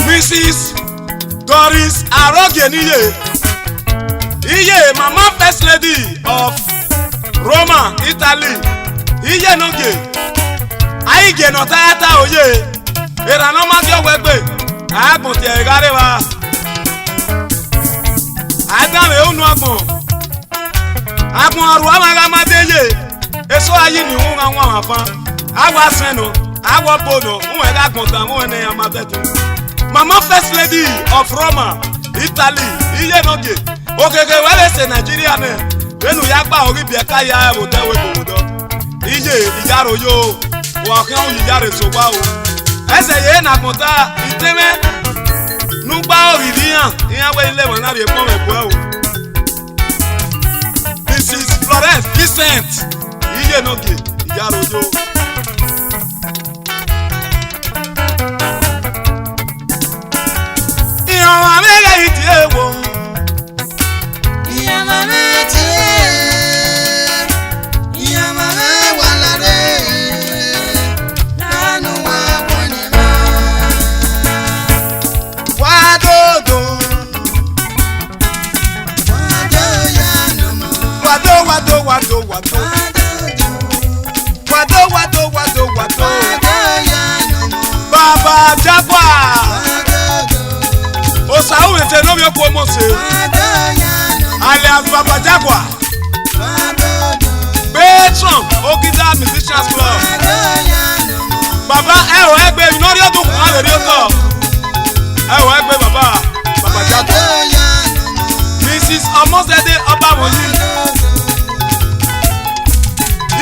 Mrs. Doris Arogeniye. Iye mama first lady of Roma, Italy. Iye noge. Aige no tata oye. Era no ma gyo wegbe. Agbon ti egare wa. Adame unu agbon. Agbon aru amaga madeye. Eso ayi ni hu anwa afan. Awa seno, awa bono, unwe ga gbonta unwe ya matetu. Mama first lady of Roma, Italy, iye noge. Okeke wele se Nigeria ne. Benu ya gba ori bi eka ya e te we bodo. Iye ijaro yo, wa kan o ijare so gba o. Ese ye na gbonta iteme. Nu gba ori diyan, iyan we ile won na re pon me bo o. Mrs. Florence Vincent, iye noge, ijaro yo. Mama me ga iti ewo. Iya mama ti. Iya mama walare. Lanu wa bonema. Wadodo. Wado ya no mo. Wado. Wado. Obio Pomose, alias Baba Jaguar, Patron, Okida Musicians Club. Baba, Egbe, you know the other one, the other. Egbe, Baba Jaguar. Mrs. Almost a day, Oba Moji.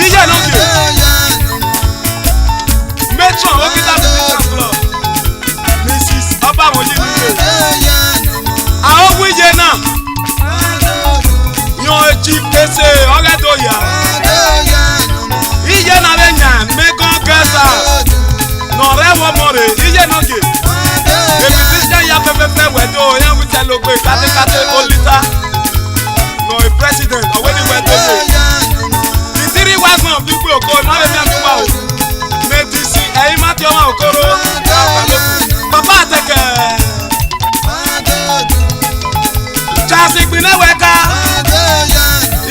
Ije no ge. Patron, Okida Musicians Club. Mrs. Oba Moji. Àwọn wíjẹ náà yan eji pèsè ọ̀rẹ́dọ̀ yá. Iye náà lè yàn mẹ́gàn gẹ́sà. Nọ̀rẹ́ wọ́n mọ̀ rè iye náà gè. Èmi ti ṣe ya fẹ́fẹ́fẹ́ wẹ̀dọ̀ yẹn wí tẹ́ ló gbé kátékáté olítà. Nọ̀ ẹ̀ president ọ̀wé ni wẹ̀dọ̀ yẹ. Ìtírí wá sàn bí pé òkò náà lè ní àdúgbò o. Méjì sí ẹ̀yin má ti ọmọ òkòrò. Bàbá àtẹ̀kẹ́. Chasi gbinẹ wẹka,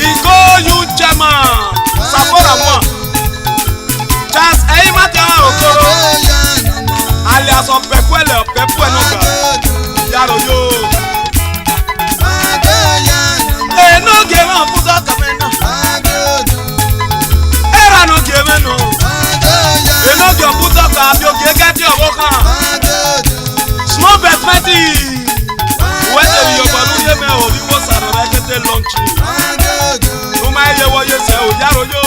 Iko yu jama, Sapora mọ. Chas ẹyin ma tẹ wọn okoro, alias ọpẹpẹlẹ ọpẹpẹ n'ọgbà, yàrá yo. N'oge náà fúdọ̀ kàmẹ́ náà, ẹ̀rọ n'oge mẹ́nu, n'oge fúdọ̀ kà bí oge gẹ́gẹ́ ọ̀wọ́ kan, small bet mẹ́tì. Whether you are going to be was a regular lunch, no matter what you say, Yaro yo.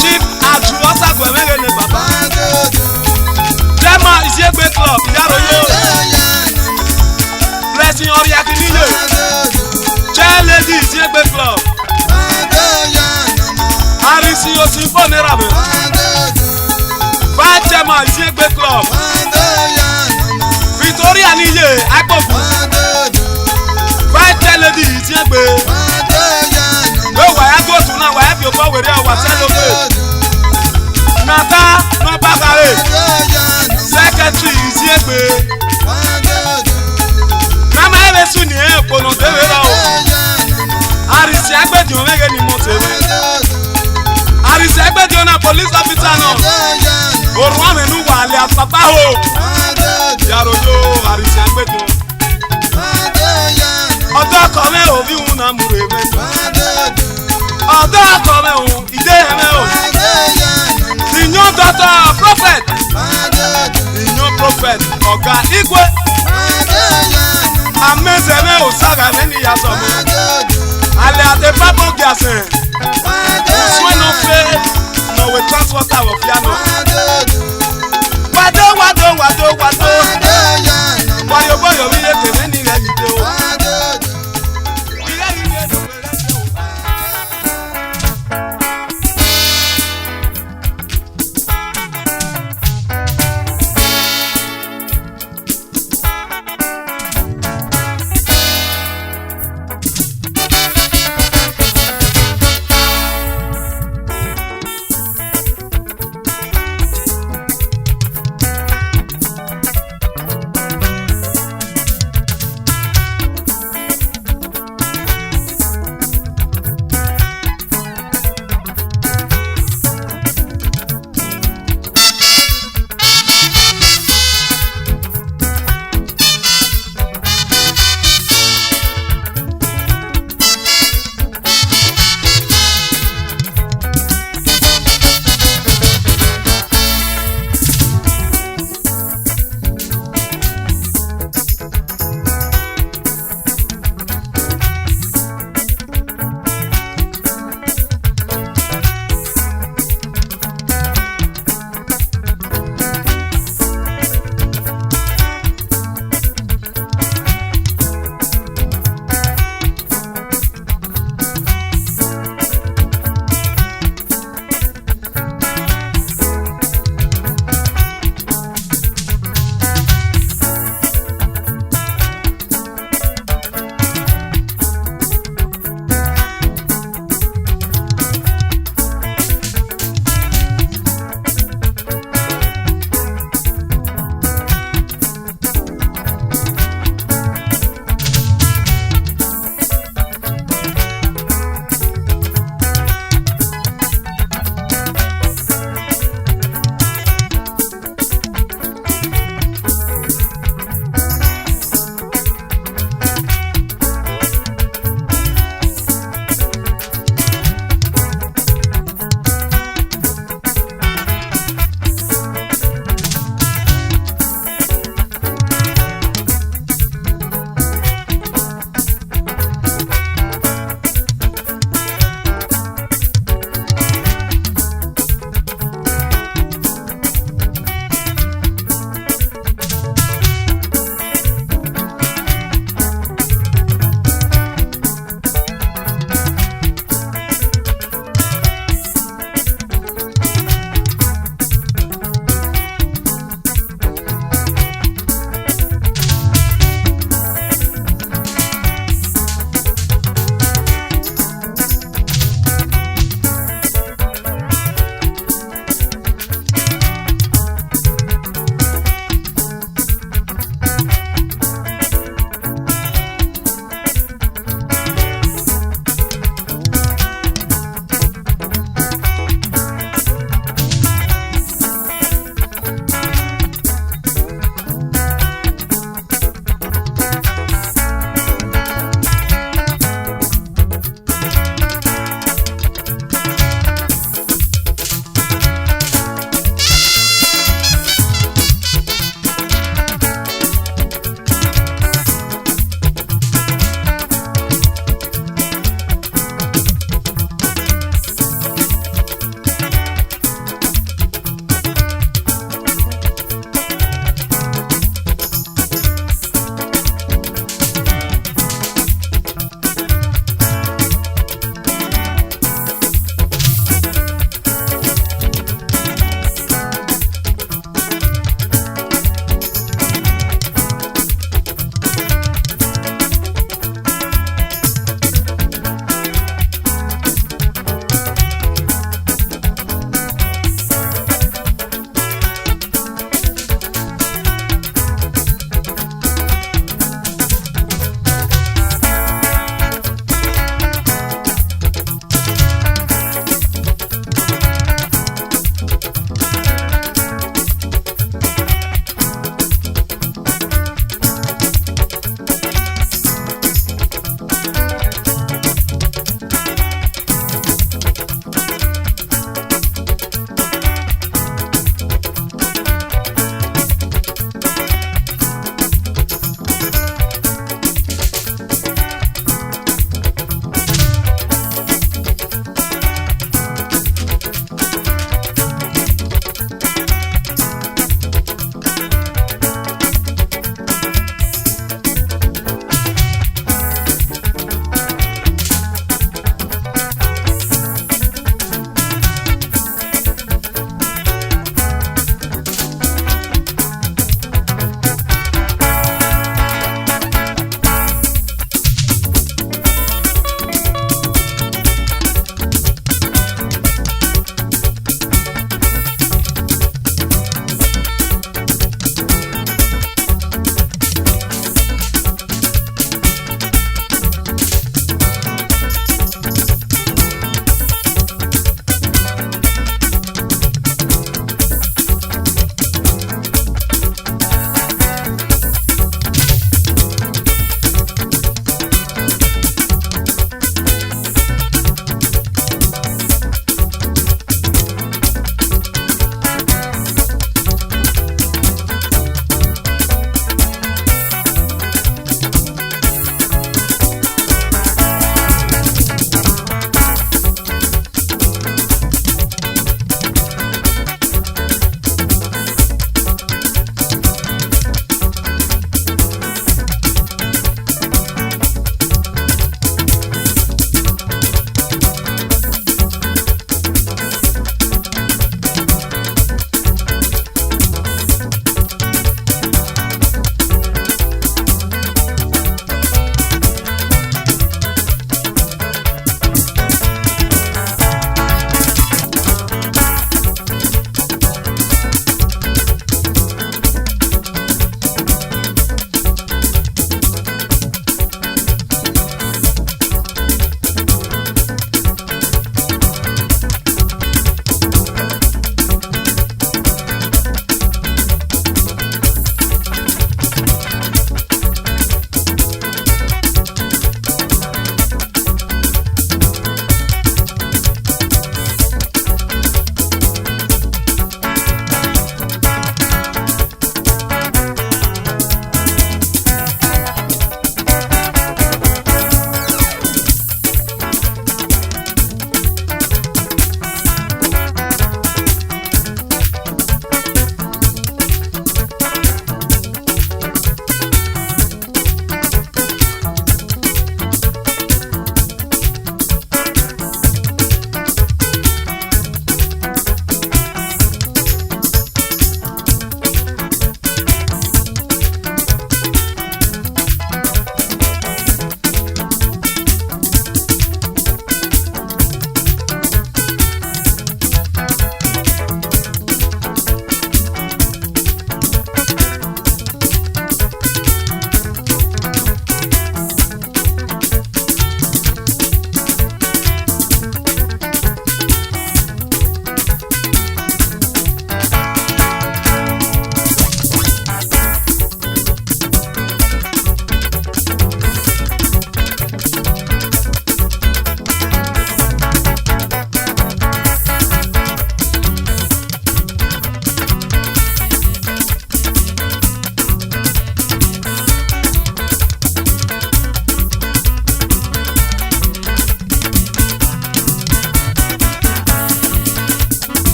Chief Achuasa Gwemene Baba. Jema is a great club, Yaro yo. Blessing Oriakiniyo. Chair lady is a great club. Arisi Osimfone Rabe. Five Jema is a great club. Victoria Niye, Akpoku. Fight lady ti egbe. We wa ya go to na wa ya bi o we re wa celebrate. Nata no bakare. Secretary ti egbe. Na ma ele su ni e pono de we ra o. Arisi agbedi o mege ni mo tere. Arisi agbedi o na police officer no. Orun amenu wa ale asapa o. Yaro yo arisi agbedo. Ọ̀dọ́ kọ̀mẹ́ o bí wọn náà múre mẹ́. Ọ̀dọ́ kọ̀mẹ́ o ìdé ẹ̀mẹ́ o. The new doctor prophet. The new prophet ọ̀gá igwe. Amẹ́sẹ̀mẹ́ o sága mẹ́ni yasọ̀ mi. Àlẹ́ àti pápọ̀ gíàsẹ̀. Sọ́nà fẹ́ nọ̀wé transporter wọ̀ fíànù. Wàdó. Bọ́yọ̀ mi yé kèmé ní ilẹ̀ yìí dé o.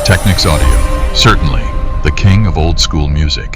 Technics Audio, certainly the king of old school music.